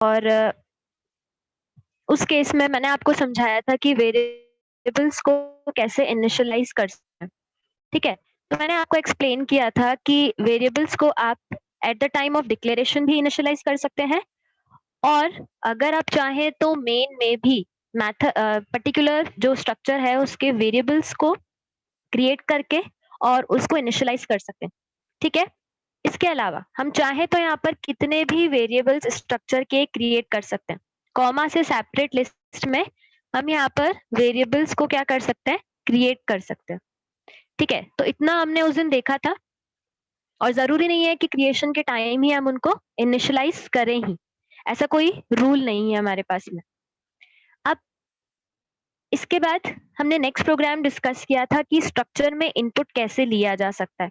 और उस केस में मैंने आपको समझाया था कि वेरिएबल्स को कैसे इनिशियलाइज़ कर सकते हैं, ठीक है? तो मैंने आपको एक्सप्लेन किया था कि वेरिएबल्स को आप at the time of declaration भी इनिशियलाइज़ कर सकते हैं और अगर आप चाहें तो मेन में भी पर्टिकुलर जो स्ट्रक्चर है उसके वेरिएबल्स को क्रिएट करके और उसको इनिशियलाइज़ कर सकते हैं, ठीक है? इसके अलावा हम चाहें तो यहाँ पर कितने भी वेरिएबल्स स्ट्रक्चर के क्रिएट कर सकते हैं। कॉमा से सेपरेट लिस्ट में हम यहाँ पर वेरिएबल्स को क्या कर सकते हैं, क्रिएट कर सकते हैं, ठीक है? तो इतना हमने उस दिन देखा था और ज़रूरी नहीं है कि क्रिएशन के टाइम ही हम उनको इनिशियलाइज़ करें ही, ऐसा कोई रूल नहीं है हमारे पास में। अब इसके बाद हमने नेक्स्ट प्रोग्राम डिस्कस किया था कि स्ट्रक्चर में इनपुट कैसे लिया जा सकता है।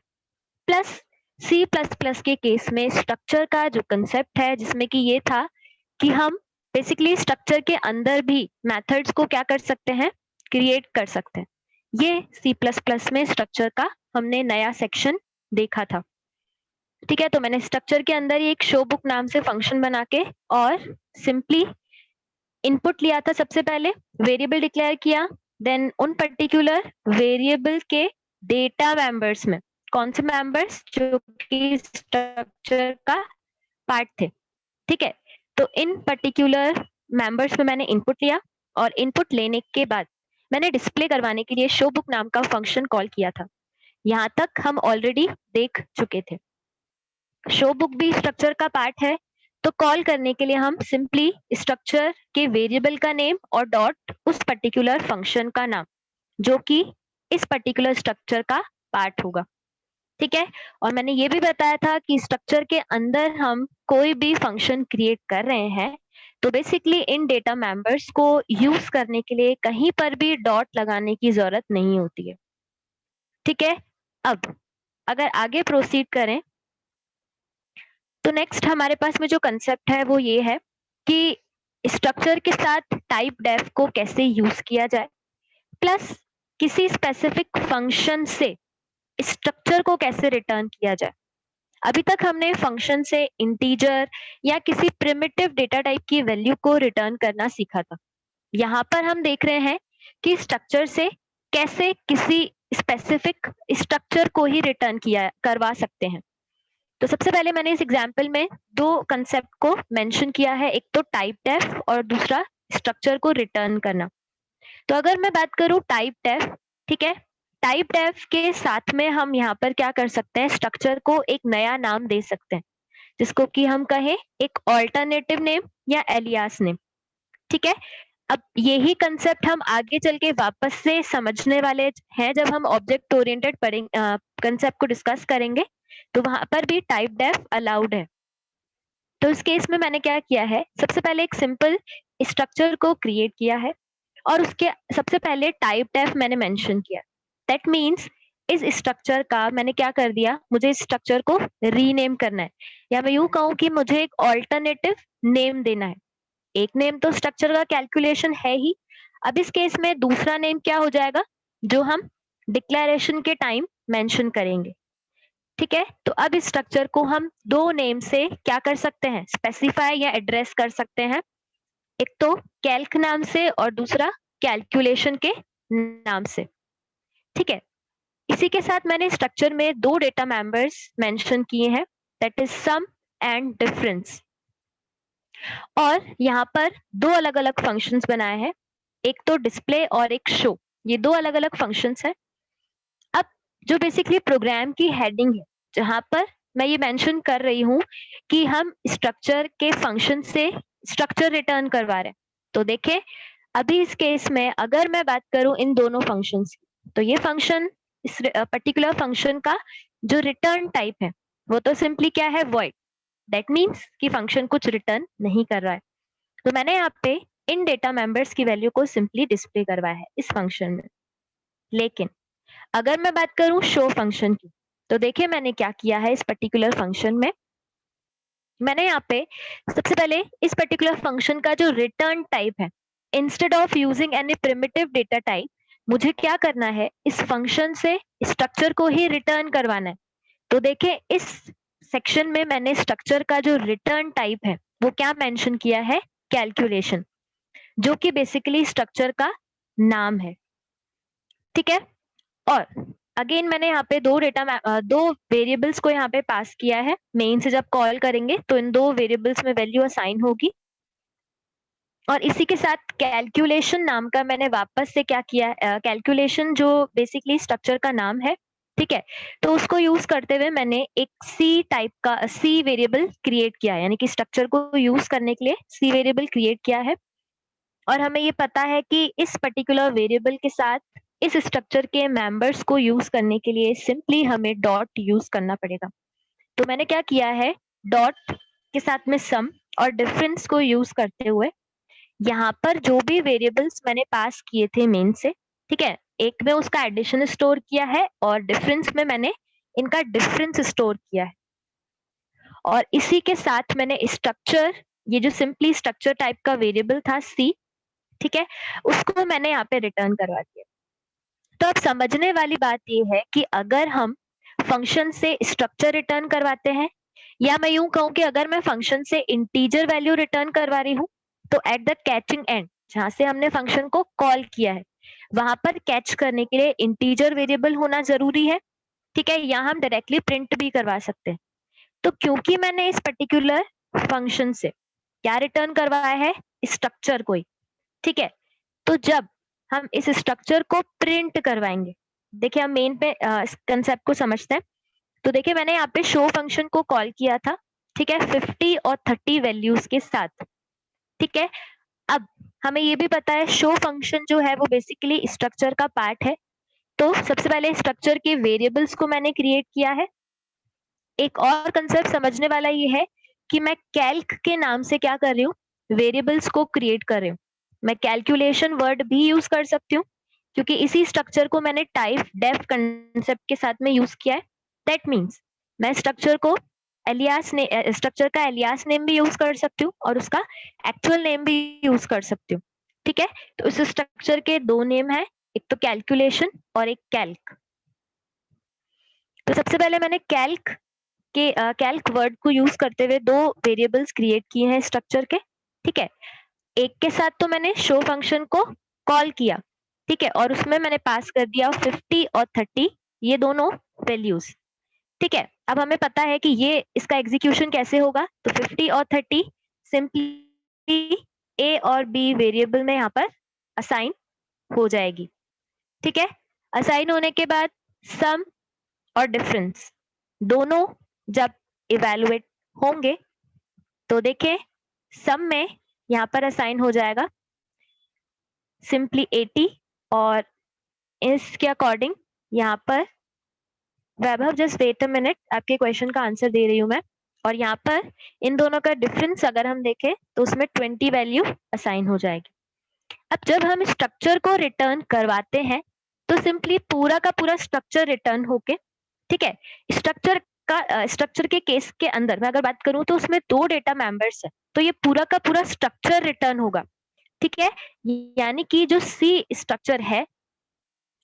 प्लस सी प्लस प्लस के केस में स्ट्रक्चर का जो कंसेप्ट है जिसमें कि ये था कि हम बेसिकली स्ट्रक्चर के अंदर भी मेथड्स को क्या कर सकते हैं, क्रिएट कर सकते हैं। ये सी प्लस प्लस में स्ट्रक्चर का हमने नया सेक्शन देखा था, ठीक है? तो मैंने स्ट्रक्चर के अंदर ही एक शो बुक नाम से फंक्शन बना के और सिंपली इनपुट लिया था। सबसे पहले वेरिएबल डिक्लेयर किया, देन उन पर्टिकुलर वेरिएबल के डेटा मेंबर्स में कौन से मेंबर्स जो कि स्ट्रक्चर का पार्ट थे, ठीक है? तो इन पर्टिकुलर मेंबर्स में मैंने इनपुट लिया और इनपुट लेने के बाद मैंने डिस्प्ले करवाने के लिए शो बुक नाम का फंक्शन कॉल किया था। यहाँ तक हम ऑलरेडी देख चुके थे। शो बुक भी स्ट्रक्चर का पार्ट है, तो कॉल करने के लिए हम सिंपली स्ट्रक्चर के वेरिएबल का नेम और डॉट उस पर्टिकुलर फंक्शन का नाम जो कि इस पर्टिकुलर स्ट्रक्चर का पार्ट होगा, ठीक है? और मैंने ये भी बताया था कि स्ट्रक्चर के अंदर हम कोई भी फंक्शन क्रिएट कर रहे हैं, तो बेसिकली इन डेटा मेंबर्स को यूज़ करने के लिए कहीं पर भी डॉट लगाने की ज़रूरत नहीं होती है, ठीक है? अब अगर आगे प्रोसीड करें तो नेक्स्ट हमारे पास में जो कंसेप्ट है वो ये है कि स्ट्रक्चर के साथ टाइप डेफ को कैसे यूज़ किया जाए, प्लस किसी स्पेसिफिक फंक्शन से स्ट्रक्चर को कैसे रिटर्न किया जाए। अभी तक हमने फंक्शन से इंटीजर या किसी प्रिमिटिव डेटा टाइप की वैल्यू को रिटर्न करना सीखा था। यहाँ पर हम देख रहे हैं कि स्ट्रक्चर से कैसे किसी स्पेसिफिक स्ट्रक्चर को ही रिटर्न किया करवा सकते हैं। तो सबसे पहले मैंने इस एग्जाम्पल में दो कंसेप्ट को मेंशन किया है, एक तो टाइप डेफ और दूसरा स्ट्रक्चर को रिटर्न करना। तो अगर मैं बात करूं टाइप डेफ, ठीक है? टाइप डेफ के साथ में हम यहाँ पर क्या कर सकते हैं, स्ट्रक्चर को एक नया नाम दे सकते हैं जिसको कि हम कहें एक ऑल्टरनेटिव नेम या एलियास नेम, ठीक है? अब यही कंसेप्ट हम आगे चल के वापस से समझने वाले हैं जब हम ऑब्जेक्ट ओरिएंटेड कंसेप्ट को डिस्कस करेंगे, तो वहां पर भी टाइप डेफ अलाउड है। तो इस केस में मैंने क्या किया है, सबसे पहले एक सिंपल स्ट्रक्चर को क्रिएट किया है और उसके सबसे पहले टाइप डेफ मैंने मेंशन किया। दैट मीन्स इस स्ट्रक्चर का मैंने क्या कर दिया, मुझे इस स्ट्रक्चर को रीनेम करना है या मैं यूं कहूं कि मुझे एक ऑल्टरनेटिव नेम देना है। एक नेम तो स्ट्रक्चर का कैलकुलेशन है ही, अब इस केस में दूसरा नेम क्या हो जाएगा जो हम डिक्लेरेशन के टाइम मेंशन करेंगे, ठीक है? तो अब इस स्ट्रक्चर को हम दो नेम से क्या कर सकते हैं, स्पेसिफाई या एड्रेस कर सकते हैं। एक तो कैल्क नाम से और दूसरा कैलकुलेशन के नाम से, ठीक है? इसी के साथ मैंने स्ट्रक्चर में दो डेटा मेंबर्स मेंशन किए हैं, that is sum and difference. और यहाँ पर दो अलग-अलग फंक्शंस बनाए हैं, एक तो डिस्प्ले और एक शो। ये दो अलग-अलग फंक्शंस हैं। अब जो बेसिकली प्रोग्राम की हेडिंग है, जहाँ पर मैं ये मेंशन कर रही हूँ कि हम स्ट्रक्चर के फंक्शन से स्ट्रक्चर रिटर्न करवा रहे हैं। तो देखें, अभी इस केस में अगर मैं बात करूँ इन दोनों फंक्शंस की, तो ये फंक्शन इस पर्टिकुलर फंक्शन का जो रिटर्न टाइप है, वो तो सिंपली क्या है, वॉइड। दैट मीन्स कि फंक्शन कुछ रिटर्न नहीं कर रहा है। तो मैंने यहाँ पे इन डेटा मेंबर्स की वैल्यू को सिंपली डिस्प्ले करवाया है इस फंक्शन में। लेकिन अगर मैं बात करूं शो फंक्शन की, तो देखिए मैंने क्या किया है इस पर्टिकुलर फंक्शन में, मैंने यहाँ पे सबसे पहले इस पर्टिकुलर फंक्शन का जो रिटर्न टाइप है, instead of using any primitive data type, मुझे क्या करना है, इस फंक्शन से स्ट्रक्चर को ही रिटर्न करवाना है। तो देखिए इस सेक्शन में मैंने स्ट्रक्चर का जो रिटर्न टाइप है वो क्या मेंशन किया है? कैलकुलेशन, जो कि बेसिकली स्ट्रक्चर का नाम है, ठीक है। और अगेन मैंने यहाँ पे दो वेरिएबल्स को यहाँ पे पास किया है। मेन से जब कॉल करेंगे तो इन दो वेरिएबल्स में वैल्यू असाइन होगी, और इसी के साथ कैलकुलेशन नाम का मैंने वापस से क्या किया, कैलकुलेशन जो बेसिकली स्ट्रक्चर का नाम है, ठीक है। तो उसको यूज करते हुए मैंने एक सी टाइप का सी वेरिएबल क्रिएट किया है, यानी कि स्ट्रक्चर को यूज करने के लिए सी वेरिएबल क्रिएट किया है। और हमें ये पता है कि इस पर्टिकुलर वेरिएबल के साथ इस स्ट्रक्चर के मेंबर्स को यूज करने के लिए सिंपली हमें डॉट यूज करना पड़ेगा। तो मैंने क्या किया है, डॉट के साथ में सम और डिफरेंस को यूज करते हुए यहाँ पर जो भी वेरिएबल्स मैंने पास किए थे मेन से, ठीक है, एक में उसका एडिशन स्टोर किया है और डिफरेंस में मैंने इनका डिफरेंस स्टोर किया है। और इसी के साथ मैंने स्ट्रक्चर, ये जो सिंपली स्ट्रक्चर टाइप का वेरिएबल था सी, ठीक है, उसको मैंने यहाँ पे रिटर्न करवा दिया। तो अब समझने वाली बात ये है कि अगर हम फंक्शन से स्ट्रक्चर रिटर्न करवाते हैं, या मैं यूं कहूं कि अगर मैं फंक्शन से इंटीजर वैल्यू रिटर्न करवा रही हूँ, तो एट द कैचिंग एंड, जहां से हमने फंक्शन को कॉल किया है, वहां पर कैच करने के लिए इंटीजर वेरिएबल होना जरूरी है, ठीक है, या हम डायरेक्टली प्रिंट भी करवा सकते हैं। तो क्योंकि मैंने इस पर्टिकुलर फंक्शन से क्या रिटर्न करवाया है, स्ट्रक्चर को ही, ठीक है, तो जब हम इस स्ट्रक्चर को प्रिंट करवाएंगे, देखिए हम मेन पे इस कंसेप्ट को समझते हैं। तो देखिए मैंने यहाँ पे शो फंक्शन को कॉल किया था, ठीक है, 50 और 30 वैल्यूज के साथ, ठीक है। अब हमें ये भी पता है शो फंक्शन जो है वो बेसिकली स्ट्रक्चर का पार्ट है। तो सबसे पहले स्ट्रक्चर के वेरिएबल्स को मैंने क्रिएट किया है। एक और कंसेप्ट समझने वाला ये है कि मैं कैल्क के नाम से क्या कर रही हूँ, वेरिएबल्स को क्रिएट कर रही हूँ। मैं कैलकुलेशन वर्ड भी यूज कर सकती हूँ, क्योंकि इसी स्ट्रक्चर को मैंने टाइप डेफ कंसेप्ट के साथ में यूज किया है। दैट मीन्स मैं स्ट्रक्चर को स्ट्रक्चर का एलियास नेम भी यूज कर सकती हूँ और उसका एक्चुअल नेम भी यूज कर सकती हूँ, ठीक है। तो इस स्ट्रक्चर के दो नेम है, एक तो कैलकुलेशन और एक कैल्क। तो सबसे पहले मैंने कैल्क वर्ड को यूज करते हुए दो वेरिएबल्स क्रिएट किए हैं स्ट्रक्चर के, ठीक है। एक के साथ तो मैंने शो फंक्शन को कॉल किया, ठीक है, और उसमें मैंने पास कर दिया 50 और 30, ये दोनों वैल्यूज, ठीक है। अब हमें पता है कि ये इसका एग्जीक्यूशन कैसे होगा, तो 50 और 30 सिंपली ए और बी वेरिएबल में यहाँ पर असाइन हो जाएगी, ठीक है। असाइन होने के बाद सम और डिफरेंस दोनों जब इवेलुएट होंगे, तो देखें सम में यहाँ पर असाइन हो जाएगा सिंपली 80, और इसके अकॉर्डिंग यहाँ पर वैभव जस्ट वेट अ मिनट, आपके क्वेश्चन का आंसर दे रही हूँ मैं। और यहाँ पर इन दोनों का डिफरेंस अगर हम देखें तो उसमें 20 वैल्यू असाइन हो जाएगी। अब जब हम स्ट्रक्चर को रिटर्न करवाते हैं तो सिंपली पूरा का पूरा स्ट्रक्चर रिटर्न होके, ठीक है, स्ट्रक्चर के केस के अंदर मैं अगर बात करूं तो उसमें दो डेटा मेंबर्स है, तो ये पूरा का पूरा स्ट्रक्चर रिटर्न होगा, ठीक है। यानी कि जो सी स्ट्रक्चर है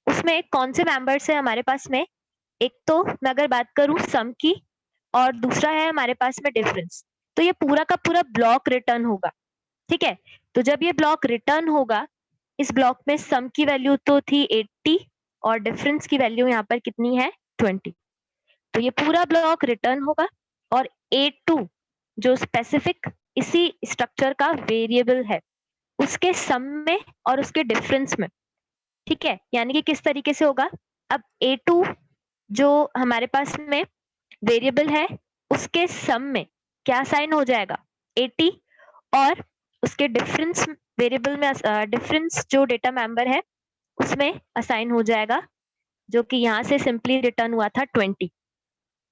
उसमें कौन से मेंबर्स है हमारे पास में, एक तो मैं अगर बात करूं सम की, और दूसरा है हमारे पास में डिफरेंस। तो ये पूरा का पूरा ब्लॉक रिटर्न होगा, ठीक है। तो जब ये ब्लॉक रिटर्न होगा, इस ब्लॉक में सम की वैल्यू तो थी 80 और डिफरेंस की वैल्यू यहाँ पर कितनी है 20। तो ये पूरा ब्लॉक रिटर्न होगा, और A2 जो स्पेसिफिक इसी स्ट्रक्चर का वेरिएबल है उसके सम में और उसके डिफरेंस में, ठीक है। यानी कि किस तरीके से होगा, अब A2 जो हमारे पास में वेरिएबल है उसके सम में क्या साइन हो जाएगा 80, और उसके डिफरेंस वेरिएबल में डिफरेंस जो डेटा मेंबर है उसमें असाइन हो जाएगा, जो कि यहाँ से सिंपली रिटर्न हुआ था 20,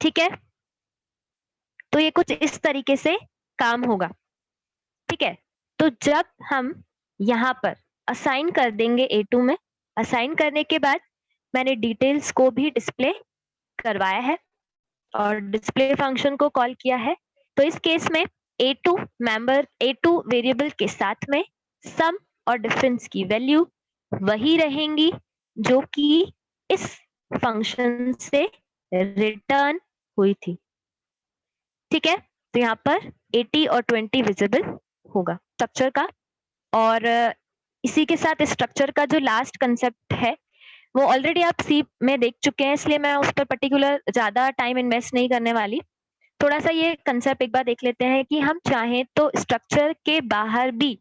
ठीक है। तो ये कुछ इस तरीके से काम होगा, ठीक है। तो जब हम यहाँ पर असाइन कर देंगे A2 में, असाइन करने के बाद मैंने डिटेल्स को भी डिस्प्ले करवाया है और डिस्प्ले फंक्शन को कॉल किया है। तो इस केस में A2 वेरिएबल के साथ में सम और डिफरेंस की वैल्यू वही रहेंगी जो कि इस फंक्शन से रिटर्न हुई थी, ठीक है। तो यहाँ पर 80 और 20 विजिबल होगा स्ट्रक्चर का। और इसी के साथ स्ट्रक्चर का जो लास्ट कंसेप्ट है वो ऑलरेडी आप सी में देख चुके हैं, इसलिए मैं उस पर पर्टिकुलर ज्यादा टाइम इन्वेस्ट नहीं करने वाली। थोड़ा सा ये कंसेप्ट एक बार देख लेते हैं कि हम चाहें तो स्ट्रक्चर के बाहर भी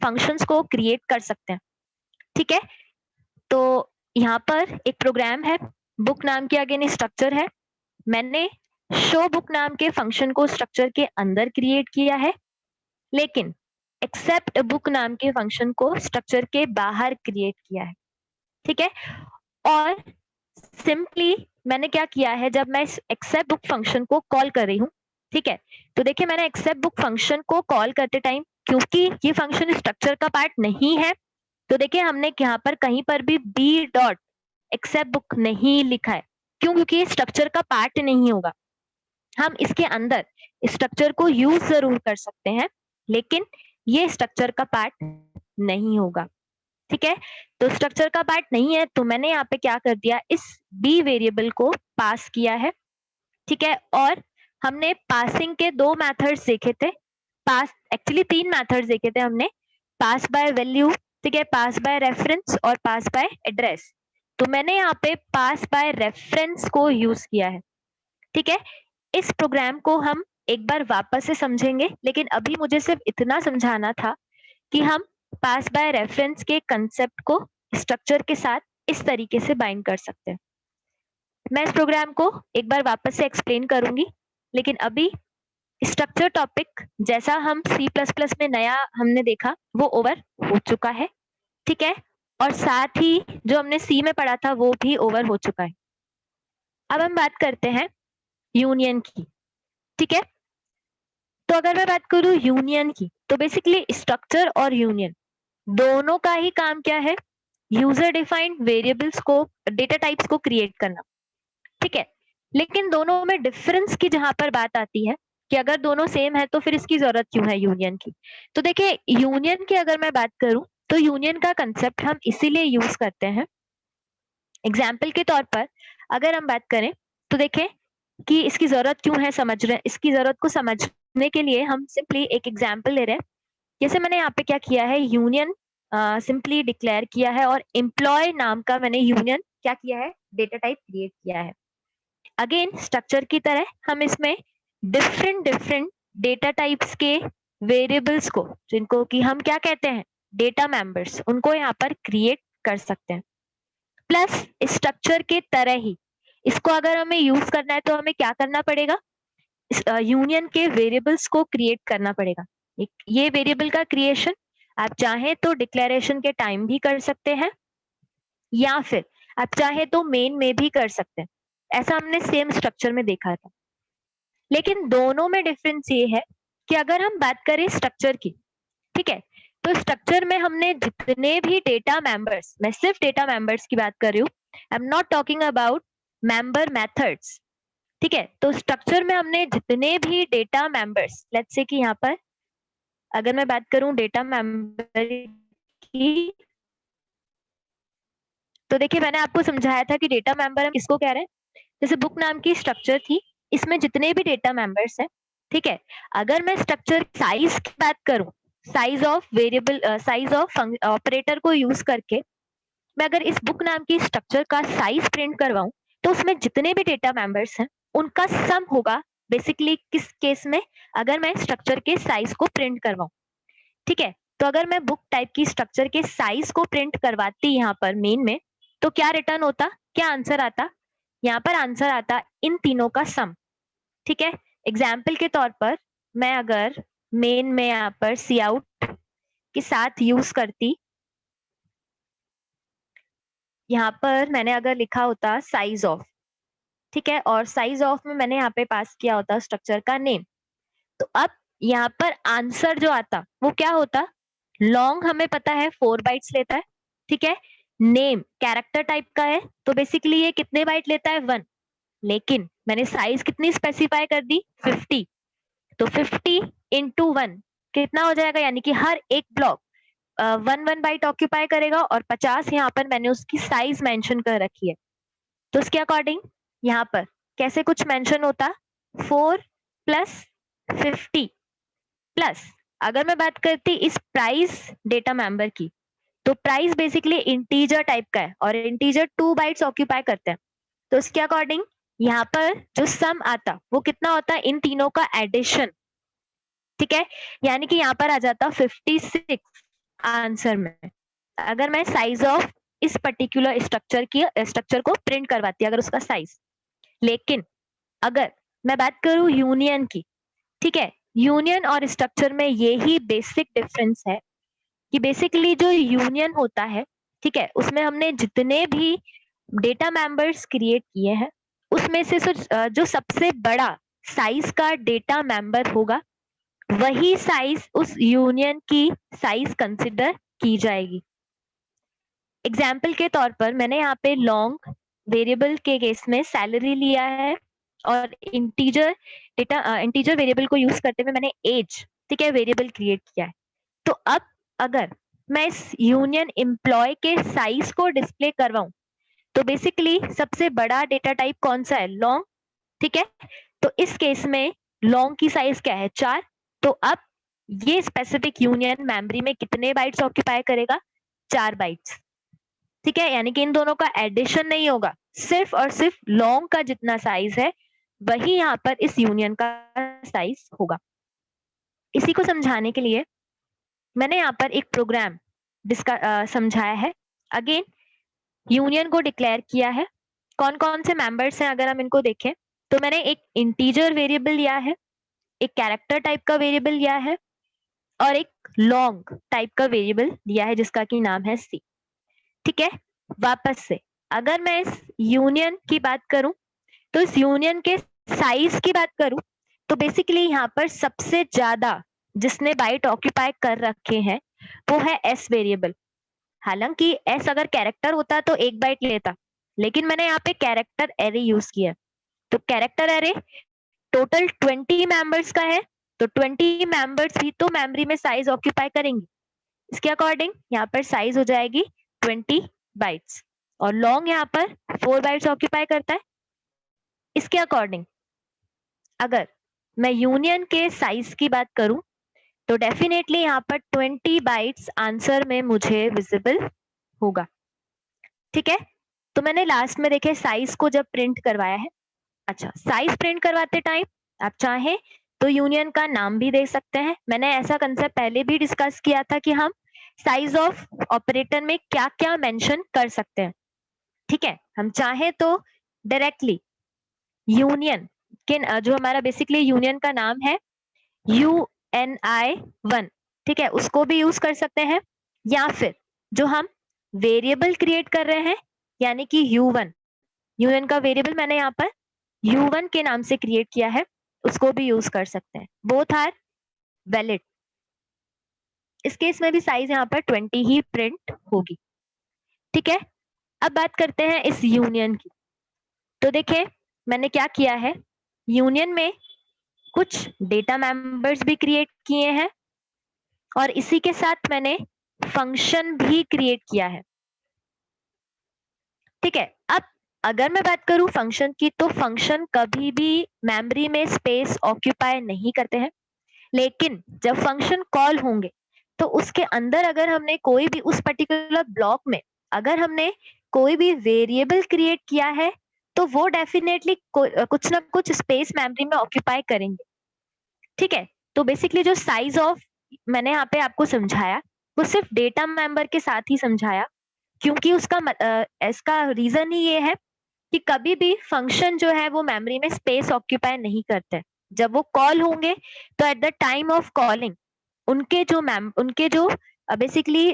फंक्शंस को क्रिएट कर सकते हैं। ठीक है, तो यहाँ पर एक प्रोग्राम है, बुक नाम की अगेन स्ट्रक्चर है। मैंने शो बुक नाम के फंक्शन को स्ट्रक्चर के अंदर क्रिएट किया है, लेकिन एक्सेप्ट बुक नाम के फंक्शन को स्ट्रक्चर के बाहर क्रिएट किया है। ठीक है, और सिंपली मैंने क्या किया है, जब मैं इस एक्सेप्ट बुक फंक्शन को कॉल कर रही हूँ, ठीक है, तो देखिए मैंने एक्सेप्ट बुक फंक्शन को कॉल करते टाइम, क्योंकि ये फंक्शन स्ट्रक्चर का पार्ट नहीं है, तो देखिए हमने यहाँ पर कहीं पर भी बी डॉट एक्सेप्ट बुक नहीं लिखा है। क्यों? क्योंकि ये स्ट्रक्चर का पार्ट नहीं होगा। हम इसके अंदर स्ट्रक्चर को यूज जरूर कर सकते हैं, लेकिन ये स्ट्रक्चर का पार्ट नहीं होगा। ठीक है, तो स्ट्रक्चर का पार्ट नहीं है, तो मैंने यहाँ पे क्या कर दिया, इस बी वेरिएबल को पास किया है। ठीक है, और हमने पासिंग के 2 मेथड्स देखे थे, पास एक्चुअली 3 मेथड्स देखे थे हमने, पास बाय वैल्यू, ठीक है, पास बाय रेफरेंस और पास बाय एड्रेस। तो मैंने यहाँ पे पास बाय रेफरेंस को यूज किया है। ठीक है, इस प्रोग्राम को हम एक बार वापस से समझेंगे, लेकिन अभी मुझे सिर्फ इतना समझाना था कि हम पास बाय रेफरेंस के कंसेप्ट को स्ट्रक्चर के साथ इस तरीके से बाइंड कर सकते हैं। मैं इस प्रोग्राम को एक बार वापस से एक्सप्लेन करूंगी, लेकिन अभी स्ट्रक्चर टॉपिक जैसा हम C++ में नया हमने देखा वो ओवर हो चुका है। ठीक है, और साथ ही जो हमने सी में पढ़ा था वो भी ओवर हो चुका है। अब हम बात करते हैं यूनियन की। ठीक है, तो अगर मैं बात करूं यूनियन की, तो बेसिकली स्ट्रक्चर और यूनियन दोनों का ही काम क्या है, यूजर डिफाइंड वेरिएबल्स को, डेटा टाइप्स को क्रिएट करना। ठीक है, लेकिन दोनों में डिफरेंस की जहां पर बात आती है कि अगर दोनों सेम है तो फिर इसकी जरूरत क्यों है यूनियन की। तो देखिए यूनियन की अगर मैं बात करूं तो यूनियन का कंसेप्ट हम इसीलिए यूज करते हैं, एग्जाम्पल के तौर पर अगर हम बात करें तो देखें कि इसकी जरूरत क्यों है, समझ रहे हैं, इसकी जरूरत को समझने के लिए हम सिंपली एक एग्जाम्पल ले रहे हैं। जैसे मैंने यहाँ पे क्या किया है, यूनियन सिंपली डिक्लेयर किया है और एम्प्लॉय नाम का मैंने यूनियन क्या किया है, डेटा टाइप क्रिएट किया है। अगेन स्ट्रक्चर की तरह हम इसमें डिफरेंट डिफरेंट डेटा टाइप्स के वेरिएबल्स को, जिनको कि हम क्या कहते हैं, डेटा मेंबर्स, उनको यहाँ पर क्रिएट कर सकते हैं। प्लस स्ट्रक्चर के तरह ही इसको अगर हमें यूज करना है तो हमें क्या करना पड़ेगा, यूनियन के वेरिएबल्स को क्रिएट करना पड़ेगा। ये वेरिएबल का क्रिएशन आप चाहें तो डिक्लेरेशन के टाइम भी कर सकते हैं, या फिर आप चाहे तो मेन में भी कर सकते हैं। ऐसा हमने सेम स्ट्रक्चर में देखा था, लेकिन दोनों में डिफरेंस ये है कि अगर हम बात करें स्ट्रक्चर की, ठीक है, तो स्ट्रक्चर में हमने जितने भी डेटा मेंबर्स, मैं सिर्फ डेटा मेंबर्स की बात कर रही हूँ, I am not talking about member methods. ठीक है, तो स्ट्रक्चर में हमने जितने भी डेटा मेंबर्स, लेट्स से कि यहाँ पर अगर मैं बात करूं डेटा मेंबर की, तो देखिए मैंने आपको समझाया था कि डेटा मेंबर हम किसको कह रहे हैं। जैसे बुक नाम की स्ट्रक्चर थी, इसमें जितने भी डेटा मेंबर्स हैं, ठीक है, अगर मैं स्ट्रक्चर साइज की बात करूं, size of variable, size of operator को यूज करके मैं अगर इस बुक नाम की स्ट्रक्चर का साइज प्रिंट करवाऊं, तो उसमें जितने भी डेटा मेंबर्स हैं उनका सम होगा। बेसिकली किस केस में, अगर मैं स्ट्रक्चर के साइज को प्रिंट करवाऊं, ठीक है, तो अगर मैं बुक टाइप की स्ट्रक्चर के साइज को प्रिंट करवाती यहाँ पर मेन में, तो क्या रिटर्न होता, क्या आंसर आता, यहाँ पर आंसर आता इन तीनों का सम। ठीक है, एग्जाम्पल के तौर पर मैं अगर मेन में यहाँ पर सी आउट के साथ यूज करती, यहाँ पर मैंने अगर लिखा होता साइज ऑफ, ठीक है, और साइज ऑफ में मैंने यहाँ पे पास किया होता स्ट्रक्चर का नेम, तो अब यहाँ पर आंसर जो आता वो क्या होता, लॉन्ग हमें पता है 4 बाइट्स लेता है, ठीक है, नेम कैरेक्टर टाइप का है तो बेसिकली ये कितने बाइट लेता है, 1, लेकिन मैंने साइज कितनी स्पेसिफाई कर दी, 50, तो 50 इंटू 1 कितना हो जाएगा, यानी कि हर एक ब्लॉक 1 बाइट ऑक्यूपाई करेगा, और 50 यहाँ पर मैंने उसकी साइज मेंशन कर रखी है। तो उसके अकॉर्डिंग यहाँ पर कैसे कुछ मेंशन होता, 4 + 50, प्लस अगर मैं बात करती इस प्राइस डेटा मेंबर की, तो प्राइस बेसिकली इंटीजर टाइप का है और इंटीजर 2 बाइट्स ऑक्यूपाई करते हैं। तो उसके अकॉर्डिंग यहाँ पर जो सम आता वो कितना होता है, इन तीनों का एडिशन, ठीक है। यानी कि यहाँ पर आ जाता 56 आंसर में, अगर मैं साइज ऑफ इस पर्टिकुलर स्ट्रक्चर को प्रिंट करवाती अगर उसका साइज। लेकिन अगर मैं बात करूं यूनियन की, ठीक है, यूनियन और स्ट्रक्चर में यही बेसिक डिफरेंस है कि बेसिकली जो यूनियन होता है, ठीक है, उसमें हमने जितने भी डेटा मेंबर्स क्रिएट किए हैं उसमें से जो सबसे बड़ा साइज का डेटा मेंबर होगा वही साइज उस यूनियन की साइज कंसिडर की जाएगी। एग्जाम्पल के तौर पर मैंने यहाँ पे लॉन्ग वेरिएबल के केस में सैलरी लिया है और इंटीजर वेरिएबल को यूज करते हुए मैंने एज, ठीक है, वेरिएबल क्रिएट किया है। तो अब अगर मैं इस यूनियन एम्प्लॉय के साइज को डिस्प्ले करवाऊं तो बेसिकली सबसे बड़ा डेटा टाइप कौन सा है, लॉन्ग, ठीक है। तो इस केस में लॉन्ग की साइज क्या है, 4। तो अब ये स्पेसिफिक यूनियन मेमोरी में कितने बाइट्स ऑक्यूपाई करेगा, 4 बाइट्स, ठीक है। यानी कि इन दोनों का एडिशन नहीं होगा, सिर्फ और सिर्फ लॉन्ग का जितना साइज है वही यहाँ पर इस यूनियन का साइज होगा। इसी को समझाने के लिए मैंने यहाँ पर एक प्रोग्राम समझाया है। अगेन यूनियन को डिक्लेयर किया है, कौन कौन से मेंबर्स हैं अगर हम इनको देखें तो मैंने एक इंटीजर वेरिएबल लिया है, एक कैरेक्टर टाइप का वेरिएबल लिया है और एक लॉन्ग टाइप का वेरिएबल लिया है जिसका की नाम है सी, ठीक है। वापस से अगर मैं इस यूनियन की बात करूं तो इस यूनियन के साइज की बात करूं तो बेसिकली यहाँ पर सबसे ज्यादा जिसने बाइट ऑक्यूपाई कर रखे हैं वो है एस वेरिएबल। हालांकि एस अगर कैरेक्टर होता तो 1 बाइट लेता, लेकिन मैंने यहाँ पे कैरेक्टर एरे यूज किया। तो कैरेक्टर एरे टोटल 20 मेंबर्स का है, तो 20 मेंबर्स भी तो मेमोरी में साइज ऑक्यूपाई करेंगे। इसके अकॉर्डिंग यहाँ पर साइज हो जाएगी 20 बाइट्स और लॉन्ग यहाँ पर 4 बाइट्स ऑक्यूपाई करता है। इसके अकॉर्डिंग अगर मैं यूनियन के साइज की बात करूं तो डेफिनेटली यहाँ पर 20 बाइट्स आंसर में मुझे विजिबल होगा, ठीक है। तो मैंने लास्ट में देखे साइज को जब प्रिंट करवाया है। अच्छा, साइज प्रिंट करवाते टाइम आप चाहें तो यूनियन का नाम भी दे सकते हैं। मैंने ऐसा कंसेप्ट पहले भी डिस्कस किया था कि हम साइज ऑफ ऑपरेटर में क्या क्या मेंशन कर सकते हैं, ठीक है। हम चाहें तो डायरेक्टली यूनियन के जो हमारा बेसिकली यूनियन का नाम है UNI1, ठीक है, उसको भी यूज कर सकते हैं। या फिर जो हम वेरिएबल क्रिएट कर रहे हैं यानी कि U1, यूनियन का वेरिएबल मैंने यहाँ पर U1 के नाम से क्रिएट किया है, उसको भी यूज कर सकते हैं। Both are valid. इस केस में भी साइज यहाँ पर 20 ही प्रिंट होगी, ठीक है। अब बात करते हैं इस यूनियन की। तो देखिए मैंने क्या किया है, यूनियन में कुछ डेटा मेंबर्स भी क्रिएट किए हैं और इसी के साथ मैंने फंक्शन भी क्रिएट किया है, ठीक है। अब अगर मैं बात करूं फंक्शन की तो फंक्शन कभी भी मेमोरी में स्पेस ऑक्यूपाई नहीं करते हैं, लेकिन जब फंक्शन कॉल होंगे तो उसके अंदर अगर हमने कोई भी उस पर्टिकुलर ब्लॉक में अगर हमने कोई भी वेरिएबल क्रिएट किया है तो वो डेफिनेटली कुछ ना कुछ स्पेस मेमोरी में ऑक्यूपाई करेंगे, ठीक है। तो बेसिकली जो साइज ऑफ मैंने यहाँ पे आपको समझाया वो सिर्फ डेटा मेंबर के साथ ही समझाया, क्योंकि इसका रीजन ही ये है कि कभी भी फंक्शन जो है वो मेमोरी में स्पेस ऑक्यूपाई नहीं करते। जब वो कॉल होंगे तो at the time of calling उनके जो बेसिकली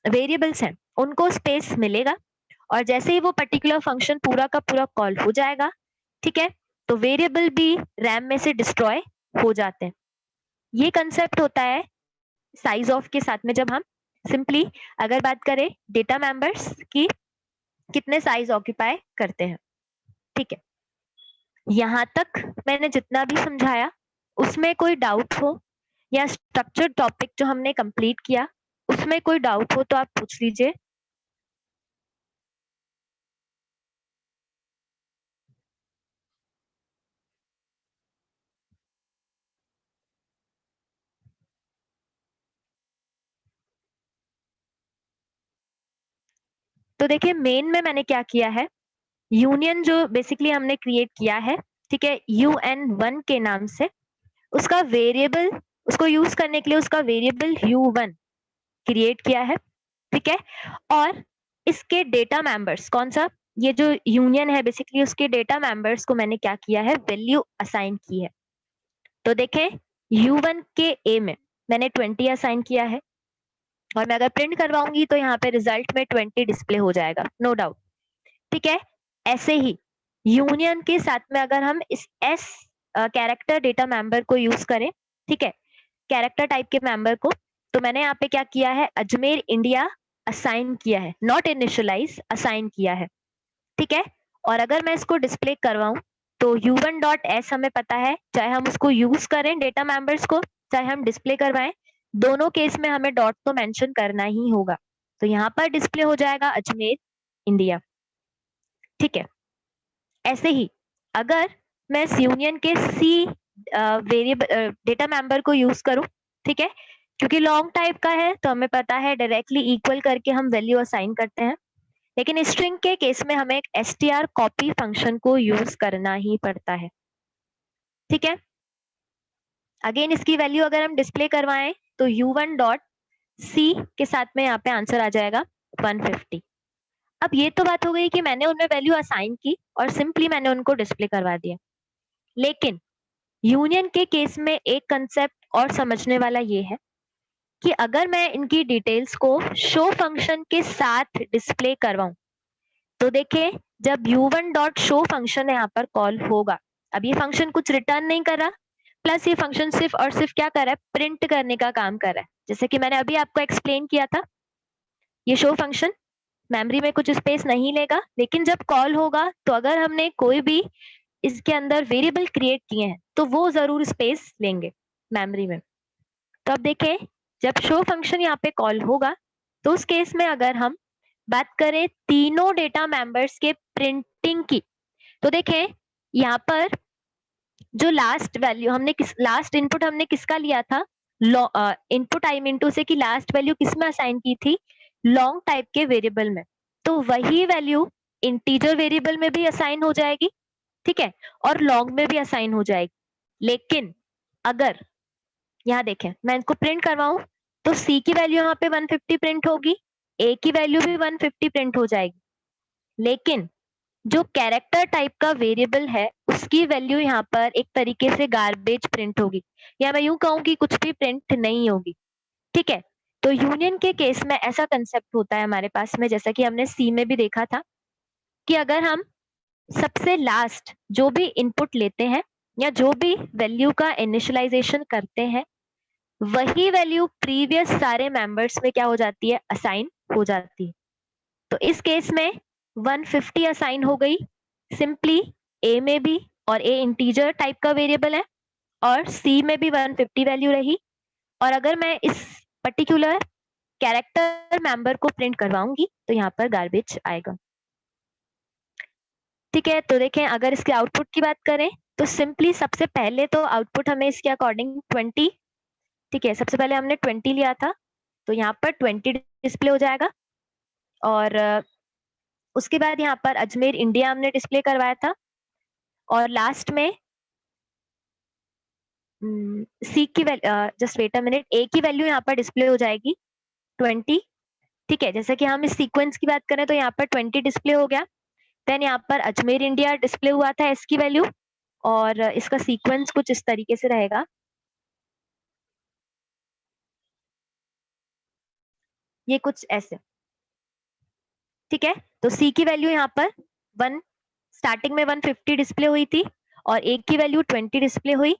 वेरिएबल्स हैं उनको स्पेस मिलेगा और जैसे ही वो पर्टिकुलर फंक्शन पूरा का पूरा कॉल हो जाएगा, ठीक है, तो वेरिएबल भी रैम में से डिस्ट्रॉय हो जाते हैं। ये कंसेप्ट होता है साइज ऑफ के साथ में जब हम सिंपली अगर बात करें डेटा मेंबर्स की कितने साइज ऑक्यूपाई करते हैं, ठीक है। यहाँ तक मैंने जितना भी समझाया उसमें कोई डाउट हो या स्ट्रक्चर टॉपिक जो हमने कंप्लीट किया उसमें कोई डाउट हो तो आप पूछ लीजिए। तो देखिए मेन में मैंने क्या किया है, यूनियन जो बेसिकली हमने क्रिएट किया है, ठीक है, UN1 के नाम से, उसका वेरिएबल, उसको यूज करने के लिए उसका वेरिएबल U1 क्रिएट किया है, ठीक है। और इसके डेटा मेंबर्स, कौन सा, ये जो यूनियन है बेसिकली उसके डेटा मेंबर्स को मैंने क्या किया है, वैल्यू असाइन की है। तो देखें U1 के ए में मैंने 20 असाइन किया है, और मैं अगर प्रिंट करवाऊंगी तो यहाँ पे रिजल्ट में 20 डिस्प्ले हो जाएगा, नो डाउट, ठीक है। ऐसे ही यूनियन के साथ में अगर हम इस एस कैरेक्टर डेटा मेंबर को यूज करें, ठीक है, कैरेक्टर टाइप के मेंबर को, तो मैंने यहाँ पे क्या किया है, अजमेर इंडिया असाइन किया है, नॉट इनिशियलाइज, असाइन किया है, ठीक है। और अगर मैं इसको डिस्प्ले करवाऊं तो U1.S हमें पता है, चाहे हम उसको यूज करें डेटा मेंबर्स को, चाहे हम डिस्प्ले करवाएं, दोनों केस में हमें डॉट तो मेंशन करना ही होगा। तो यहाँ पर डिस्प्ले हो जाएगा अजमेर इंडिया, ठीक है। ऐसे ही अगर मैं इस यूनियन के सी वेरिएबल डेटा मेंबर को यूज करूं, ठीक है, क्योंकि लॉन्ग टाइप का है तो हमें पता है डायरेक्टली इक्वल करके हम वैल्यू असाइन करते हैं, लेकिन स्ट्रिंग के केस में हमें एक str कॉपी फंक्शन को यूज करना ही पड़ता है, ठीक है। अगेन इसकी वैल्यू अगर हम डिस्प्ले करवाएं तो U1.C के साथ में यहाँ पे आंसर आ जाएगा 150। अब ये तो बात हो गई कि मैंने उनमें वैल्यू असाइन की और सिंपली मैंने उनको डिस्प्ले करवा दिया, लेकिन यूनियन के केस में एक कंसेप्ट और समझने वाला ये है कि अगर मैं इनकी डिटेल्स को शो फंक्शन के साथ डिस्प्ले करवाऊं, तो देखें जब U1.show फंक्शन यहाँ पर कॉल होगा, अब ये फंक्शन कुछ रिटर्न नहीं कर रहा, प्लस ये फंक्शन सिर्फ और सिर्फ क्या कर रहा है, प्रिंट करने का काम कर रहा है, जैसे कि मैंने अभी आपको एक्सप्लेन किया था। ये शो फंक्शन मेमोरी में कुछ स्पेस नहीं लेगा, लेकिन जब कॉल होगा तो अगर हमने कोई भी इसके अंदर वेरिएबल क्रिएट किए हैं तो वो जरूर स्पेस लेंगे मेमोरी में। तो अब देखें जब शो फंक्शन यहाँ पे कॉल होगा तो उस केस में अगर हम बात करें तीनों डेटा मेंबर्स के प्रिंटिंग की, तो देखें यहाँ पर जो लास्ट वैल्यू हमने लास्ट इनपुट हमने किसका लिया था, इनपुट आई मीन टू से कि लास्ट वैल्यू किस में असाइन की थी, लॉन्ग टाइप के वेरिएबल में, तो वही वैल्यू इंटीजर वेरिएबल में भी असाइन हो जाएगी, ठीक है, और लॉन्ग में भी असाइन हो जाएगी। लेकिन अगर यहाँ देखें मैं इनको प्रिंट करवाऊं तो C की वैल्यू यहाँ पे 150 प्रिंट होगी, A की वैल्यू भी 150 प्रिंट हो जाएगी, लेकिन जो कैरेक्टर टाइप का वेरिएबल है उसकी वैल्यू यहाँ पर एक तरीके से गार्बेज प्रिंट होगी, या मैं यूं कहूँ कि कुछ भी प्रिंट नहीं होगी, ठीक है। तो यूनियन के केस में ऐसा कंसेप्ट होता है हमारे पास में, जैसा कि हमने सी में भी देखा था, कि अगर हम सबसे लास्ट जो भी इनपुट लेते हैं या जो भी वैल्यू का इनिशियलाइजेशन करते हैं, वही वैल्यू प्रीवियस सारे मेंबर्स में क्या हो जाती है, असाइन हो जाती है। तो इस केस में 150 असाइन हो गई सिंपली ए में भी, और ए इंटीजर टाइप का वेरिएबल है, और सी में भी 150 वैल्यू रही। और अगर मैं इस पर्टिकुलर कैरेक्टर मेंबर को प्रिंट करवाऊंगी तो यहाँ पर गार्बेज आएगा, ठीक है। तो देखें अगर इसके आउटपुट की बात करें तो सिंपली सबसे पहले तो आउटपुट हमें इसके अकॉर्डिंग 20, ठीक है, सबसे पहले हमने 20 लिया था तो यहाँ पर 20 डिस्प्ले हो जाएगा। और उसके बाद यहाँ पर अजमेर इंडिया हमने डिस्प्ले करवाया था, और लास्ट में सी की value, just wait a minute, A की वैल्यू यहाँ पर डिस्प्ले हो जाएगी 20, ठीक है। जैसे कि हम इस सीक्वेंस की बात करें तो यहाँ पर 20 डिस्प्ले हो गया, देन यहाँ पर अजमेर इंडिया डिस्प्ले हुआ था एस की वैल्यू, और इसका सीक्वेंस कुछ इस तरीके से रहेगा, ये कुछ ऐसे, ठीक है। तो सी की वैल्यू यहाँ पर 1, स्टार्टिंग में 150 डिस्प्ले हुई थी, और ए की वैल्यू 20 डिस्प्ले हुई,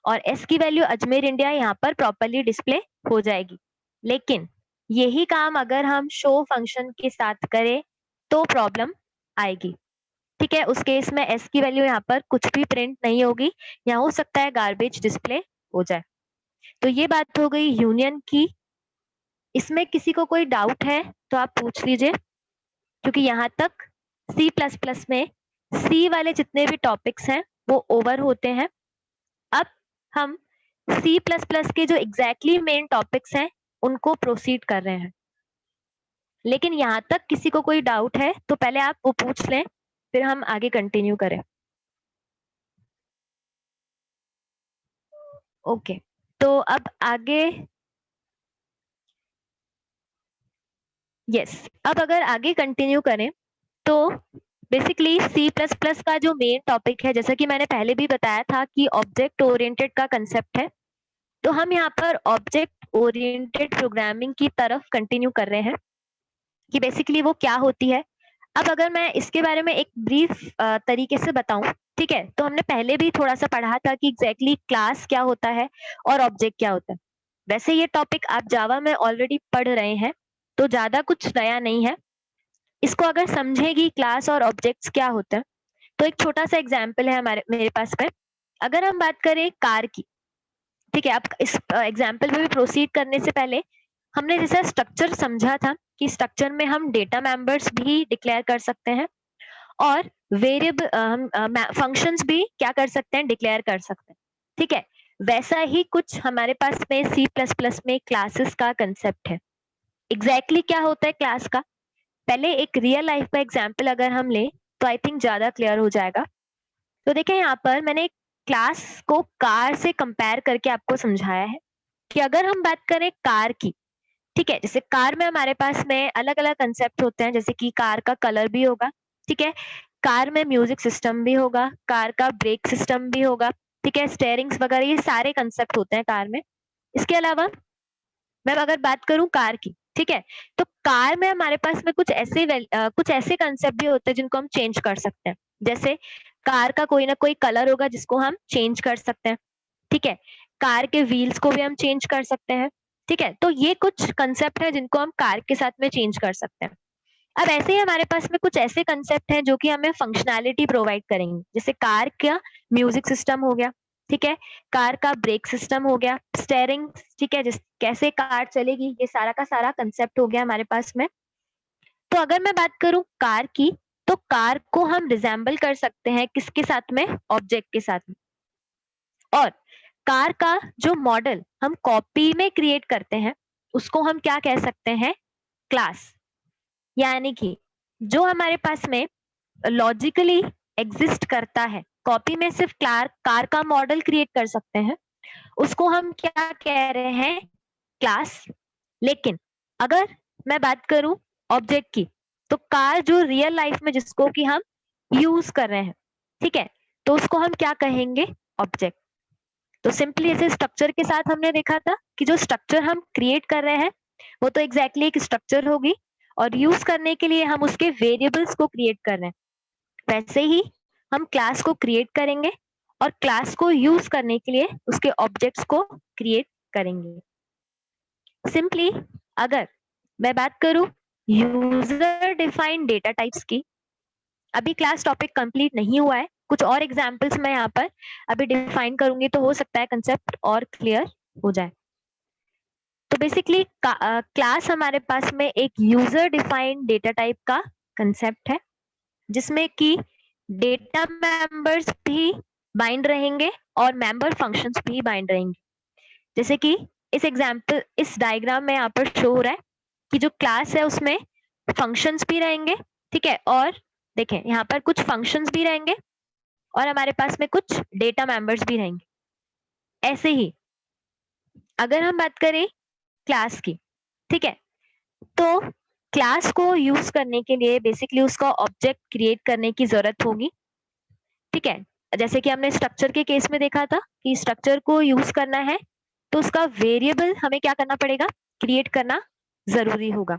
और एस की वैल्यू अजमेर इंडिया यहाँ पर प्रॉपरली डिस्प्ले हो जाएगी। लेकिन यही काम अगर हम शो फंक्शन के साथ करें तो प्रॉब्लम आएगी, ठीक है। उस केस में एस की वैल्यू यहाँ पर कुछ भी प्रिंट नहीं होगी, यहाँ हो सकता है गार्बेज डिस्प्ले हो जाए। तो ये बात हो गई यूनियन की। इसमें किसी को कोई डाउट है तो आप पूछ लीजिए, क्योंकि यहाँ तक C++ में सी वाले जितने भी टॉपिक्स हैं वो ओवर होते हैं। अब हम C++ के जो एग्जैक्टली मेन टॉपिक्स हैं उनको प्रोसीड कर रहे हैं। लेकिन यहाँ तक किसी को कोई डाउट है तो पहले आप वो पूछ लें, फिर हम आगे कंटिन्यू करें। ओके, तो अब आगे यस, अब अगर आगे कंटिन्यू करें तो बेसिकली सी प्लस प्लस का जो मेन टॉपिक है, जैसा कि मैंने पहले भी बताया था कि ऑब्जेक्ट ओरिएंटेड का कंसेप्ट है, तो हम यहाँ पर ऑब्जेक्ट ओरिएंटेड प्रोग्रामिंग की तरफ कंटिन्यू कर रहे हैं कि बेसिकली वो क्या होती है। अब अगर मैं इसके बारे में एक ब्रीफ तरीके से बताऊं, ठीक है, तो हमने पहले भी थोड़ा सा पढ़ा था कि एग्जैक्टली क्लास क्या होता है और ऑब्जेक्ट क्या होता है। वैसे ये टॉपिक आप जावा में ऑलरेडी पढ़ रहे हैं, तो ज्यादा कुछ नया नहीं है। इसको अगर समझेगी क्लास और ऑब्जेक्ट्स क्या होता है, तो एक छोटा सा एग्जाम्पल है हमारे मेरे पास में। अगर हम बात करें कार की, ठीक है, आप इस एग्जाम्पल में भी प्रोसीड करने से पहले हमने जैसा स्ट्रक्चर समझा था कि स्ट्रक्चर में हम डेटा मेंबर्स भी डिक्लेयर कर सकते हैं और वेरिएबल हम फंक्शंस भी क्या कर सकते हैं, डिक्लेयर कर सकते हैं, ठीक है। वैसा ही कुछ हमारे पास में सी प्लस प्लस में क्लासेस का कंसेप्ट है। एग्जैक्टली क्या होता है क्लास का, पहले एक रियल लाइफ का एग्जाम्पल अगर हम ले तो आई थिंक ज्यादा क्लियर हो जाएगा। तो देखें, यहाँ पर मैंने क्लास को कार से कंपेयर करके आपको समझाया है कि अगर हम बात करें कार की, ठीक है, जैसे कार में हमारे पास में अलग अलग कंसेप्ट होते हैं, जैसे कि कार का कलर भी होगा, ठीक है, कार में म्यूजिक सिस्टम भी होगा, कार का ब्रेक सिस्टम भी होगा, ठीक है, स्टेयरिंग्स वगैरह, ये सारे कंसेप्ट होते हैं कार में। इसके अलावा मैं अगर बात करूं कार की, ठीक है, तो कार में हमारे पास में कुछ ऐसे कंसेप्ट भी होते हैं जिनको हम चेंज कर सकते हैं। जैसे कार का कोई ना कोई कलर होगा जिसको हम चेंज कर सकते हैं, ठीक है, कार के व्हील्स को भी हम चेंज कर सकते हैं, ठीक है। तो ये कुछ कंसेप्ट है जिनको हम कार के साथ में चेंज कर सकते हैं। अब ऐसे ही हमारे पास में कुछ ऐसे कंसेप्ट हैं जो कि हमें फंक्शनैलिटी प्रोवाइड करेंगे, जैसे कार का म्यूजिक सिस्टम हो गया, ठीक है, कार का ब्रेक सिस्टम हो गया, स्टेयरिंग, ठीक है, जिस कैसे कार चलेगी, ये सारा का सारा कंसेप्ट हो गया हमारे पास में। तो अगर मैं बात करूं कार की, तो कार को हम रिजेंबल कर सकते हैं किसके साथ में, ऑब्जेक्ट के साथ में। और कार का जो मॉडल हम कॉपी में क्रिएट करते हैं उसको हम क्या कह सकते हैं, क्लास। यानी कि जो हमारे पास में लॉजिकली एग्जिस्ट करता है, कॉपी में सिर्फ कार का मॉडल क्रिएट कर सकते हैं, उसको हम क्या कह रहे हैं, क्लास। लेकिन अगर मैं बात करूं ऑब्जेक्ट की, तो कार जो रियल लाइफ में जिसको कि हम यूज कर रहे हैं, ठीक है, तो उसको हम क्या कहेंगे, ऑब्जेक्ट। तो सिंपली ऐसे स्ट्रक्चर के साथ हमने देखा था कि जो स्ट्रक्चर हम क्रिएट कर रहे हैं वो तो एग्जैक्टली एक स्ट्रक्चर होगी, और यूज करने के लिए हम उसके वेरिएबल्स को क्रिएट कर रहे हैं। वैसे ही हम क्लास को क्रिएट करेंगे और क्लास को यूज करने के लिए उसके ऑब्जेक्ट्स को क्रिएट करेंगे। सिंपली अगर मैं बात करूं यूजर डिफाइंड डेटा टाइप्स की, अभी क्लास टॉपिक कंप्लीट नहीं हुआ है, कुछ और एग्जांपल्स मैं यहाँ पर अभी डिफाइन करूंगी तो हो सकता है कंसेप्ट और क्लियर हो जाए। तो बेसिकली क्लास हमारे पास में एक यूजर डिफाइंड डेटा टाइप का कंसेप्ट है, जिसमें कि डेटा मेंबर्स भी बाइंड रहेंगे और मेंबर फंक्शंस भी बाइंड रहेंगे। जैसे कि इस डायग्राम में यहाँ पर शो हो रहा है कि जो क्लास है उसमें फंक्शंस भी रहेंगे, ठीक है, और देखें यहाँ पर कुछ फंक्शंस भी रहेंगे और हमारे पास में कुछ डेटा मेंबर्स भी रहेंगे। ऐसे ही अगर हम बात करें क्लास की, ठीक है, तो क्लास को यूज करने के लिए बेसिकली उसका ऑब्जेक्ट क्रिएट करने की जरूरत होगी, ठीक है। जैसे कि हमने स्ट्रक्चर के केस में देखा था कि स्ट्रक्चर को यूज करना है तो उसका वेरिएबल हमें क्या करना पड़ेगा, क्रिएट करना जरूरी होगा।